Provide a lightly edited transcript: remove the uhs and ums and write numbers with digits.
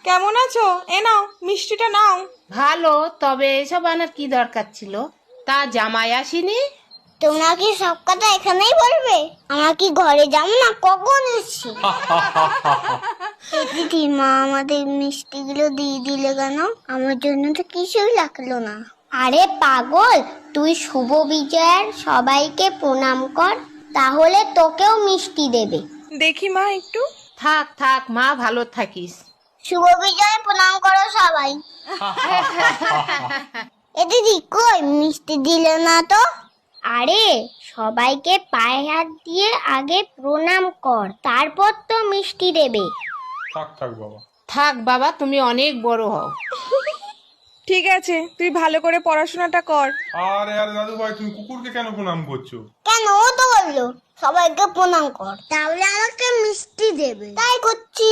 কেমন আছো? এ নাও মিষ্টিটা নাও। ভালো, তবে এসব আনার কি দরকার ছিল? তা জামাই আসেনি? তোমরা কি সব কথা এখানেই বলবে? আমরা কি ঘরে যাবো না? কখন এসছি? দিদি, মা আমাদের মিষ্টিগুলো দিয়ে দিলে কেন? আমার জন্য তো কিছুই লাগলো না। আরে পাগল, তুই শুভ বিজয়ের সবাইকে প্রণাম কর, তাহলে তোকেও মিষ্টি দেবে। দেখি মা একটু। থাক থাক মা, ভালো থাকিস। শুভ বিজয় প্রণাম করো সবাই। এ দিদি, কই মিষ্টি দিলে না তো? আরে সবাইকে পায়ে হাত দিয়ে আগে প্রণাম কর, তারপর তো মিষ্টি দেবে। থাক থাক বাবা। থাক বাবা, তুমি অনেক বড় হও। ঠিক আছে, তুই ভালো করে পড়াশোনাটা কর। আরে আরে দাদু ভাই, তুমি কুকুরকে কেন প্রণাম করছো? কেন? ও তো বললো সবাইকে প্রণাম কর, তাহলে আমাকে মিষ্টি দেবে, তাই করছি।